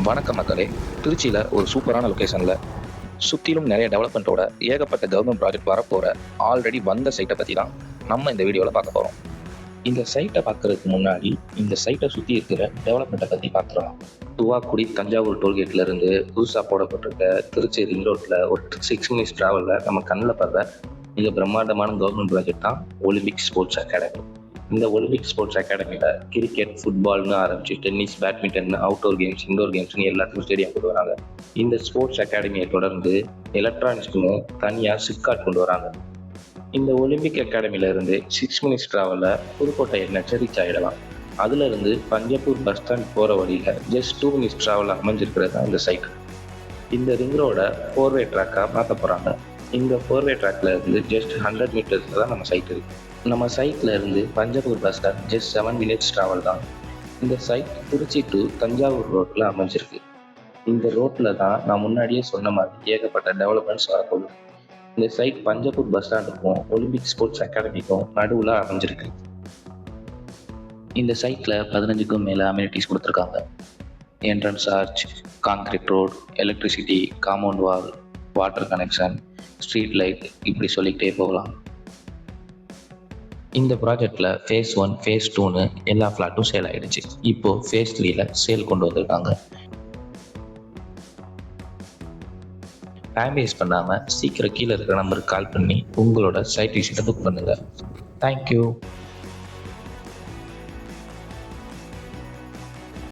வணக்கம் மக்களே. திருச்சியில் ஒரு சூப்பரான லொக்கேஷனில் சுற்றிலும் நிறைய டெவலப்மெண்ட்டோட ஏகப்பட்ட கவர்மெண்ட் ப்ராஜெக்ட் வரப்போகிற ஆல்ரெடி வந்த சைட்டை பற்றி தான் நம்ம இந்த வீடியோவில் பார்க்க போகிறோம். இந்த சைட்டை பார்க்குறதுக்கு முன்னாடி இந்த சைட்டை சுற்றி இருக்கிற டெவலப்மெண்ட்டை பற்றி பார்க்குறோம். துவாக்குடி தஞ்சாவூர் டோல்கேட்லேருந்து புதுசாக போடப்பட்டிருக்க திருச்சி ரிங் ரோட்டில் ஒரு 6 மினிட்ஸ் ட்ராவலில் நம்ம கண்ணில் படுற மிக பிரம்மாண்டமான கவர்மெண்ட் ப்ராஜெக்ட் தான் ஒலிம்பிக் ஸ்போர்ட்ஸ் அகாடமி. இந்த ஒலிம்பிக் ஸ்போர்ட்ஸ் அகாடமியில் கிரிக்கெட், ஃபுட்பால்னு ஆரம்பிச்சு tennis, badminton, outdoor games, indoor கேம்ஸ்னு எல்லாத்துக்கும் ஸ்டேடியம் கொண்டு வராங்க. இந்த ஸ்போர்ட்ஸ் அகாடமியை தொடர்ந்து எலக்ட்ரானிக்ஸ்க்குன்னு தனியாக சிப்காட் கொண்டு வராங்க. இந்த ஒலிம்பிக் அகாடமியில இருந்து 6 மினிட்ஸ் ட்ராவலில் புதுக்கோட்டை என்ஹெச் ரீச் ஆகிடலாம். அதுலேருந்து பஞ்சப்பூர் பஸ் ஸ்டாண்ட் போகிற வழியில் ஜஸ்ட் 2 மினிட்ஸ் ட்ராவலில் அமைஞ்சிருக்கிறது தான் இந்த சைட். இந்த ரிங் ரோட 4-வே ட்ராக்காக மாற்ற போகிறாங்க. இந்த 4-வே ட்ராக்ல இருந்து ஜஸ்ட் 100 மீட்டர்ஸில் தான் நம்ம சைட் இருக்குது. நம்ம சைட்டில் இருந்து Panjappur bus stand just 7 minutes travel தான். இந்த சைட் திருச்சி டு தஞ்சாவூர் ரோட்டில் அமைஞ்சிருக்கு. இந்த ரோட்டில் தான் நான் முன்னாடியே சொன்ன மாதிரி ஏகப்பட்ட டெவலப்மெண்ட்ஸ் வரப்போகுது. இந்த சைட் பஞ்சப்பூர் பஸ் ஸ்டாண்டுக்கும் ஒலிம்பிக் ஸ்போர்ட்ஸ் அகாடமிக்கும் நடுவில் அமைஞ்சிருக்கு. இந்த சைட்டில் 15க்கும் மேலே அம்யூனிட்டிஸ் கொடுத்துருக்காங்க. Entrance arch, concrete road, electricity, compound wall, water connection, street light, இப்படி சொல்லிக்கிட்டே போகலாம். இந்த ப்ராஜெக்டில் ஃபேஸ் 1, ஃபேஸ் 2ன்னு எல்லா ஃப்ளாட்டும் சேல் ஆகிடுச்சு. இப்போது ஃபேஸ் 3ல சேல் கொண்டு வந்திருக்காங்க. டைம் வேஸ்ட் பண்ணாமல் சீக்கிரம் கீழே இருக்கிற நம்பருக்கு கால் பண்ணி உங்களோட சைட் விசிட்டை புக் பண்ணுங்கள். தேங்க்யூ.